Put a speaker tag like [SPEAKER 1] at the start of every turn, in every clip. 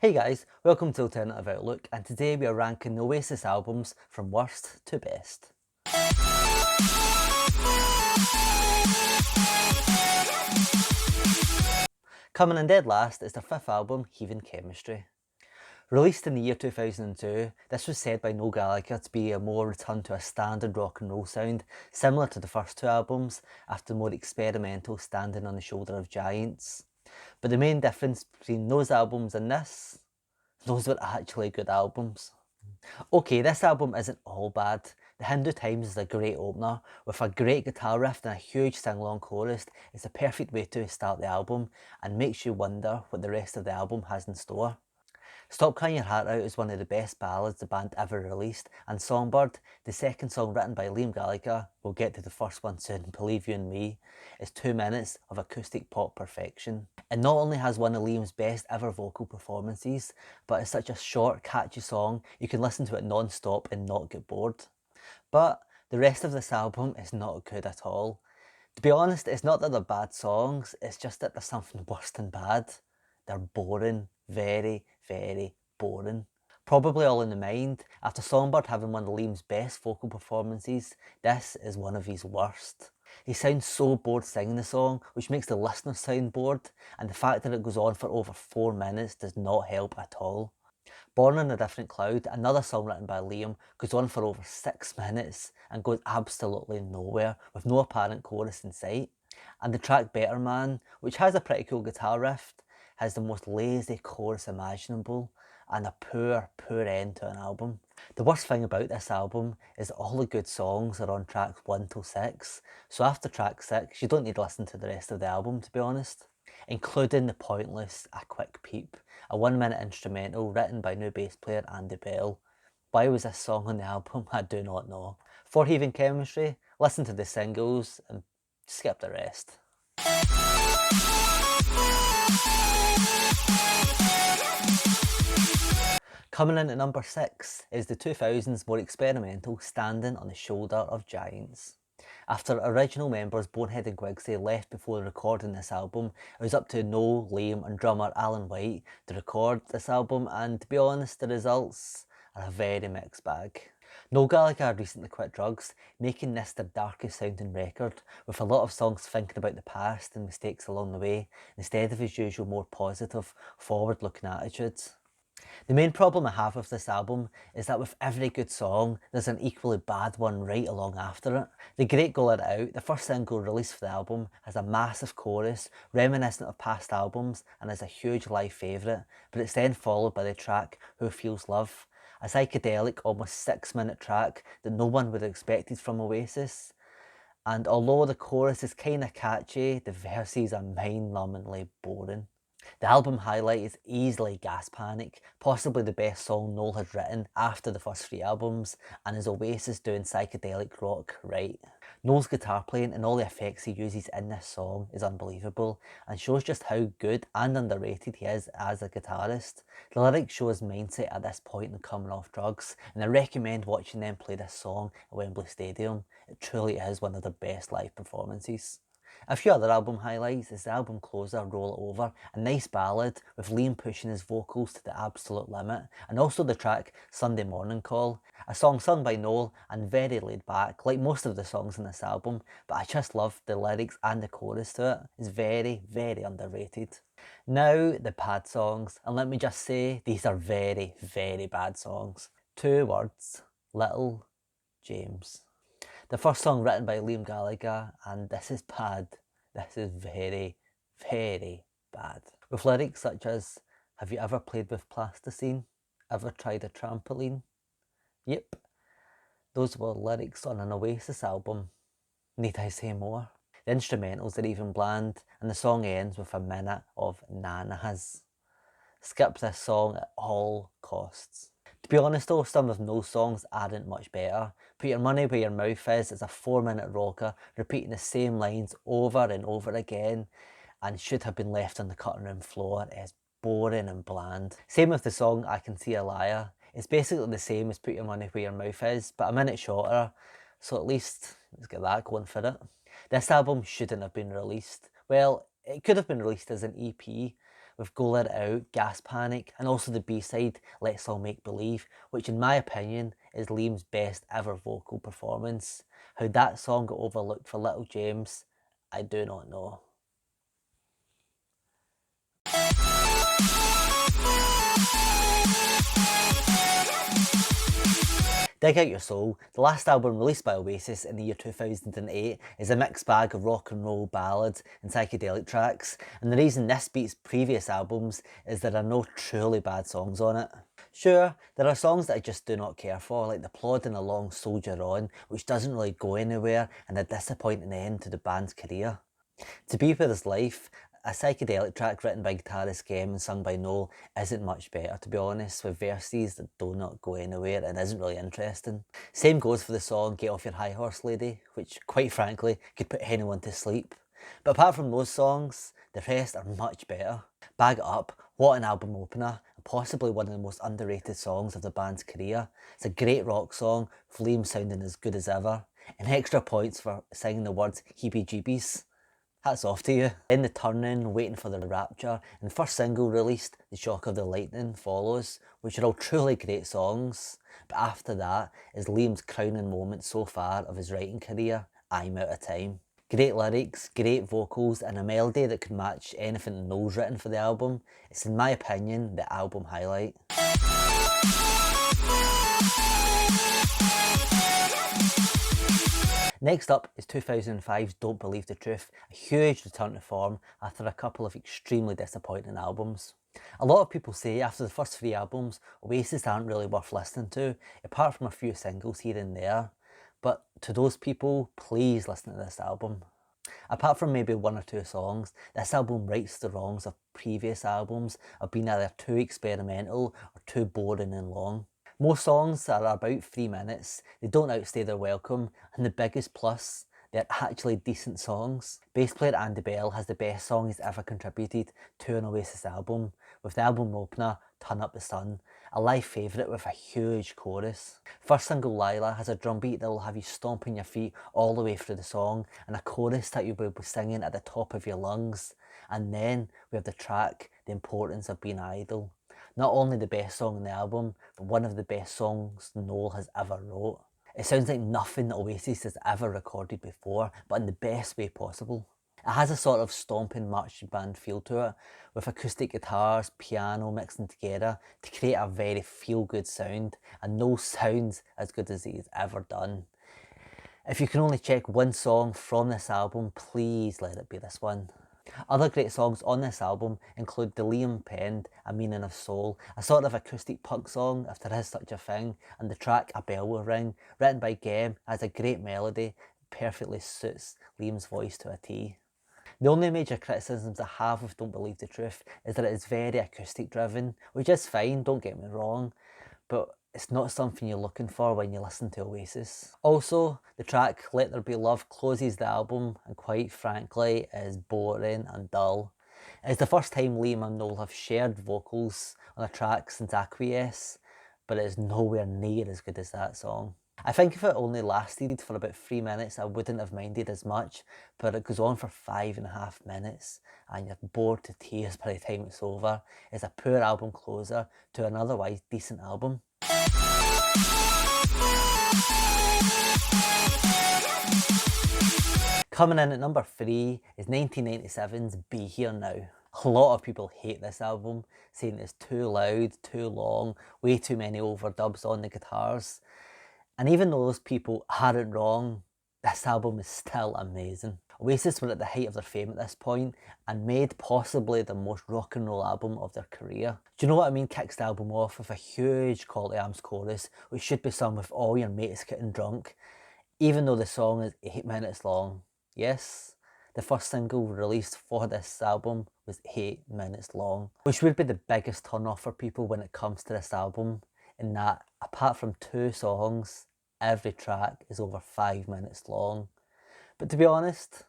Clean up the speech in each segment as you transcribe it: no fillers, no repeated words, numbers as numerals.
[SPEAKER 1] Hey guys, welcome to Alternative Outlook, and today we are ranking the Oasis albums from worst to best. Coming in dead last is their fifth album, Heaving Chemistry. Released in the year 2002, this was said by Noel Gallagher to be a more return to a standard rock and roll sound, similar to the first two albums, after the more experimental Standing on the Shoulder of Giants. But the main difference between those albums and this, those were actually good albums. Okay, this album isn't all bad. The Hindu Times is a great opener, with a great guitar riff and a huge sing-along chorus. It's a perfect way to start the album and makes you wonder what the rest of the album has in store. Stop Crying Your Heart Out is one of the best ballads the band ever released, and Songbird, the second song written by Liam Gallagher, we'll get to the first one soon, Believe You and Me, is 2 minutes of acoustic pop perfection. It not only has one of Liam's best ever vocal performances, but it's such a short, catchy song, you can listen to it non-stop and not get bored. But the rest of this album is not good at all. To be honest, it's not that they're bad songs, it's just that there's something worse than bad. They're boring. Very, very boring. Probably all in the mind, after Songbird having one of Liam's best vocal performances, this is one of his worst. He sounds so bored singing the song, which makes the listener sound bored, and the fact that it goes on for over 4 minutes does not help at all. Born on a Different Cloud, another song written by Liam, goes on for over 6 minutes and goes absolutely nowhere, with no apparent chorus in sight. And the track Better Man, which has a pretty cool guitar riff, has the most lazy chorus imaginable and a poor end to an album. The worst thing about this album is all the good songs are on tracks 1 till 6, so after track 6 you don't need to listen to the rest of the album, to be honest. Including the pointless A Quick Peep, a 1-minute instrumental written by new bass player Andy Bell. Why was this song on the album? I do not know. For Heaving Chemistry, listen to the singles and skip the rest. Coming in at number 6 is the 2000s more experimental Standing on the Shoulder of Giants. After original members Bonehead and Quigsy left before recording this album, it was up to Noel, Liam and drummer Alan White to record this album, and to be honest, the results are a very mixed bag. Noel Gallagher had recently quit drugs, making this their darkest sounding record, with a lot of songs thinking about the past and mistakes along the way, instead of his usual more positive, forward-looking attitudes. The main problem I have with this album is that with every good song, there's an equally bad one right along after it. The Great Go Let It Out, the first single released for the album, has a massive chorus, reminiscent of past albums, and is a huge live favourite, but it's then followed by the track Who Feels Love, a psychedelic, almost 6-minute track that no one would have expected from Oasis. And although the chorus is kinda catchy, the verses are mind-numbingly boring. The album highlight is easily Gas Panic, possibly the best song Noel had written after the first 3 albums, and is Oasis doing psychedelic rock right. Noel's guitar playing and all the effects he uses in this song is unbelievable, and shows just how good and underrated he is as a guitarist. The lyrics show his mindset at this point in coming off drugs, and I recommend watching them play this song at Wembley Stadium. It truly is one of their best live performances. A few other album highlights is the album closer, Roll It Over, a nice ballad with Liam pushing his vocals to the absolute limit, and also the track Sunday Morning Call, a song sung by Noel and very laid back, like most of the songs in this album, but I just love the lyrics and the chorus to it. It's very, very underrated. Now, the bad songs, and let me just say, these are very, very bad songs. 2 words, Little James. The first song written by Liam Gallagher, and this is bad. This is very, very bad. With lyrics such as, have you ever played with plasticine? Ever tried a trampoline? Yep, those were lyrics on an Oasis album. Need I say more? The instrumentals are even bland, and the song ends with a minute of nanas. Skip this song at all costs. To be honest though, some of Noel's songs aren't much better. Put Your Money Where Your Mouth Is a 4-minute rocker, repeating the same lines over and over again, and should have been left on the cutting room floor. It is boring and bland. Same with the song I Can See a Liar. It's basically the same as Put Your Money Where Your Mouth Is, but a minute shorter, so at least let's get that going for it. This album shouldn't have been released. Well, it could have been released as an EP, with Go Let It Out, Gas Panic, and also the B-side, Let's All Make Believe, which in my opinion is Liam's best ever vocal performance. How that song got overlooked for Little James, I do not know. Dig Out Your Soul, the last album released by Oasis in the year 2008, is a mixed bag of rock and roll ballads and psychedelic tracks, and the reason this beats previous albums is there are no truly bad songs on it. Sure, there are songs that I just do not care for, like the plodding along Soldier On, which doesn't really go anywhere and a disappointing end to the band's career. To Be With His Life, a psychedelic track written by guitarist Gem and sung by Noel, isn't much better, to be honest, with verses that do not go anywhere and isn't really interesting. Same goes for the song Get Off Your High Horse Lady, which quite frankly could put anyone to sleep. But apart from those songs, the rest are much better. Bag It Up, what an album opener, and possibly one of the most underrated songs of the band's career. It's a great rock song, with Liam sounding as good as ever, and extra points for singing the words heebie jeebies. Hats off to you. Then The Turning, Waiting for the Rapture, and the first single released, The Shock of the Lightning, follows, which are all truly great songs. But after that is Liam's crowning moment so far of his writing career, I'm Out of Time. Great lyrics, great vocals, and a melody that could match anything Noel's written for the album. It's in my opinion the album highlight. Next up is 2005's Don't Believe the Truth, a huge return to form after a couple of extremely disappointing albums. A lot of people say after the first 3 albums, Oasis aren't really worth listening to, apart from a few singles here and there. But to those people, please listen to this album. Apart from maybe 1 or 2 songs, this album rights the wrongs of previous albums of being either too experimental or too boring and long. Most songs are about 3 minutes, they don't outstay their welcome, and the biggest plus, they're actually decent songs. Bass player Andy Bell has the best song he's ever contributed to an Oasis album, with the album opener, Turn Up the Sun, a live favourite with a huge chorus. First single Lila has a drum beat that will have you stomping your feet all the way through the song, and a chorus that you will be singing at the top of your lungs. And then we have the track, The Importance of Being Idle. Not only the best song on the album, but one of the best songs Noel has ever wrote. It sounds like nothing that Oasis has ever recorded before, but in the best way possible. It has a sort of stomping marching band feel to it, with acoustic guitars, piano mixing together to create a very feel-good sound, and Noel sounds as good as he's ever done. If you can only check one song from this album, please let it be this one. Other great songs on this album include the Liam penned A Meaning of Soul, a sort of acoustic punk song if there is such a thing, and the track A Bell Will Ring, written by Gem, has a great melody that perfectly suits Liam's voice to a T. The only major criticisms I have with Don't Believe the Truth is that it is very acoustic driven, which is fine, don't get me wrong, but it's not something you're looking for when you listen to Oasis. Also, the track Let There Be Love closes the album and quite frankly is boring and dull. It's the first time Liam and Noel have shared vocals on a track since Acquiesce, but it is nowhere near as good as that song. I think if it only lasted for about 3 minutes I wouldn't have minded as much, but it goes on for 5.5 minutes and you're bored to tears by the time it's over. It's a poor album closer to an otherwise decent album. Coming in at number 3 is 1997's Be Here Now. A lot of people hate this album, saying it's too loud, too long, way too many overdubs on the guitars. And even though those people aren't wrong, this album is still amazing. Oasis were at the height of their fame at this point and made possibly the most rock and roll album of their career. Do you know what I mean? Kicks the album off with a huge Call to Arms chorus, which should be sung with all your mates getting drunk, even though the song is 8 minutes long. Yes, the first single released for this album was 8 minutes long, which would be the biggest turn off for people when it comes to this album, in that apart from 2 songs, every track is over 5 minutes long. But to be honest,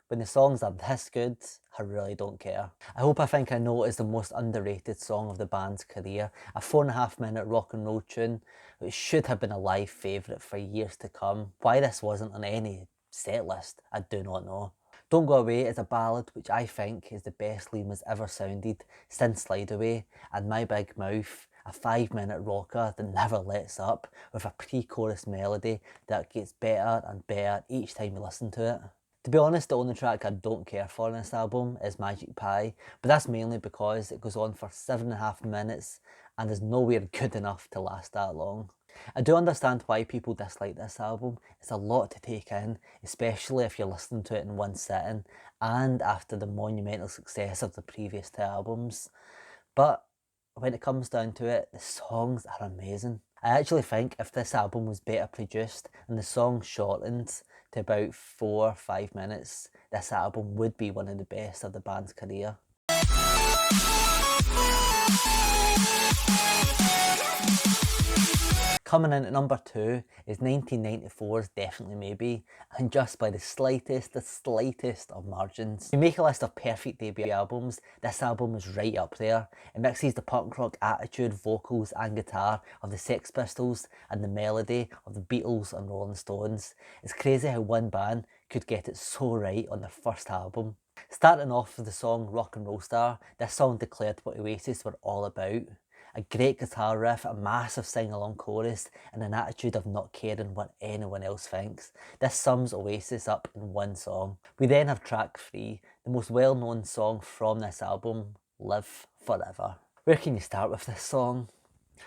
[SPEAKER 1] when the songs are this good, I really don't care. I Hope I Think I Know is the most underrated song of the band's career, a 4.5 minute rock and roll tune which should have been a live favourite for years to come. Why this wasn't on any set list, I do not know. Don't Go Away is a ballad which I think is the best Liam has ever sounded since Slide Away, and My Big Mouth, a 5-minute rocker that never lets up, with a pre-chorus melody that gets better and better each time you listen to it. To be honest, the only track I don't care for on this album is Magic Pie, but that's mainly because it goes on for 7.5 minutes and is nowhere good enough to last that long. I do understand why people dislike this album. It's a lot to take in, especially if you're listening to it in one sitting and after the monumental success of the previous 2 albums. But when it comes down to it, the songs are amazing. I actually think if this album was better produced and the songs shortened to about 4 or 5 minutes, this album would be one of the best of the band's career. Coming in at number 2 is 1994's Definitely Maybe, and just by the slightest of margins. If you make a list of perfect debut albums, this album is right up there. It mixes the punk rock attitude, vocals and guitar of the Sex Pistols and the melody of the Beatles and Rolling Stones. It's crazy how one band could get it so right on their first album. Starting off with the song Rock and Roll Star, this song declared what Oasis were all about. A great guitar riff, a massive sing-along chorus, and an attitude of not caring what anyone else thinks. This sums Oasis up in one song. We then have track 3, the most well-known song from this album, Live Forever. Where can you start with this song?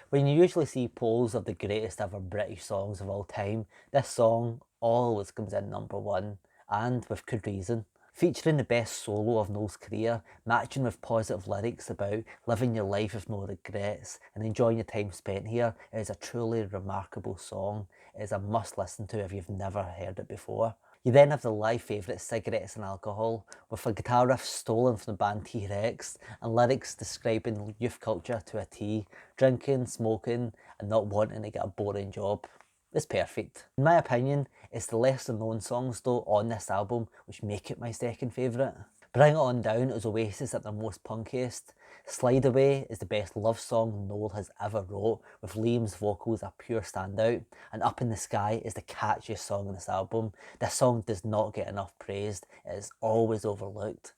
[SPEAKER 1] When you usually see polls of the greatest ever British songs of all time, this song always comes in number 1, and with good reason. Featuring the best solo of Noel's career, matching with positive lyrics about living your life with no regrets and enjoying your time spent here, it is a truly remarkable song. It is a must listen to if you've never heard it before. You then have the live favourite Cigarettes and Alcohol, with a guitar riff stolen from the band T-Rex and lyrics describing youth culture to a T, drinking, smoking and not wanting to get a boring job. It's perfect. In my opinion, it's the lesser known songs though on this album which make it my second favourite. Bring It On Down is Oasis at their most punkiest. Slide Away is the best love song Noel has ever wrote, with Liam's vocals a pure standout, and Up in the Sky is the catchiest song on this album. This song does not get enough praised, it is always overlooked.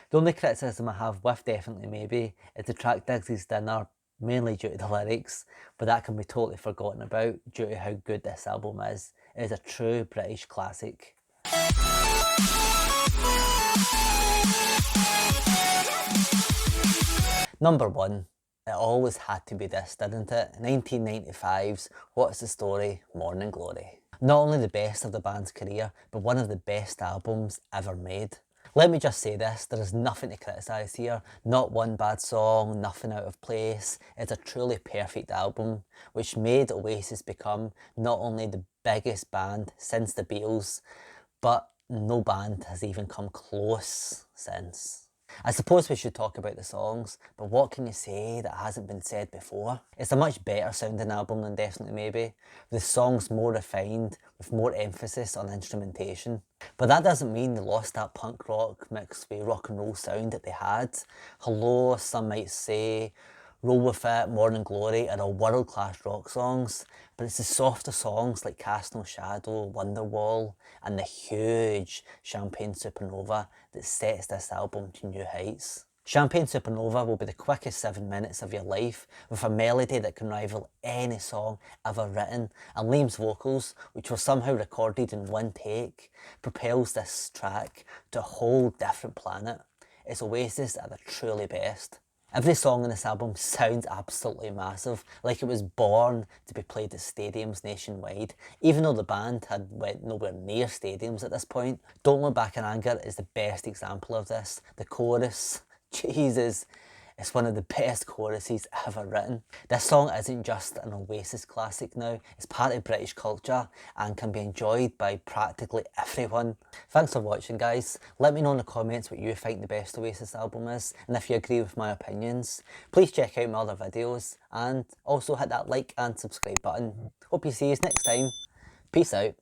[SPEAKER 1] The only criticism I have with Definitely Maybe is the track Digsy's Dinner, mainly due to the lyrics, but that can be totally forgotten about due to how good this album is. It is a true British classic. Number 1. It always had to be this, didn't it? 1995's What's the Story? Morning Glory. Not only the best of the band's career, but one of the best albums ever made. Let me just say this, there is nothing to criticise here, not one bad song, nothing out of place. It's a truly perfect album, which made Oasis become not only the biggest band since the Beatles, but no band has even come close since. I suppose we should talk about the songs, but what can you say that hasn't been said before? It's a much better sounding album than Definitely Maybe, with songs more refined, with more emphasis on instrumentation. But that doesn't mean they lost that punk rock mixed with rock and roll sound that they had. Hello, some might say, Roll With It, Morning Glory are all world-class rock songs, but it's the softer songs like Cast No Shadow, Wonderwall and the huge Champagne Supernova that sets this album to new heights. Champagne Supernova will be the quickest 7 minutes of your life, with a melody that can rival any song ever written, and Liam's vocals, which were somehow recorded in one take, propels this track to a whole different planet. It's Oasis at their truly best. Every song on this album sounds absolutely massive, like it was born to be played at stadiums nationwide, even though the band had went nowhere near stadiums at this point. Don't Look Back in Anger is the best example of this. The chorus, Jesus, it's one of the best choruses ever written. This song isn't just an Oasis classic now, it's part of British culture and can be enjoyed by practically everyone. Thanks for watching guys. Let me know in the comments what you think the best Oasis album is and if you agree with my opinions. Please check out my other videos and also hit that like and subscribe button. Hope you see you next time. Peace out.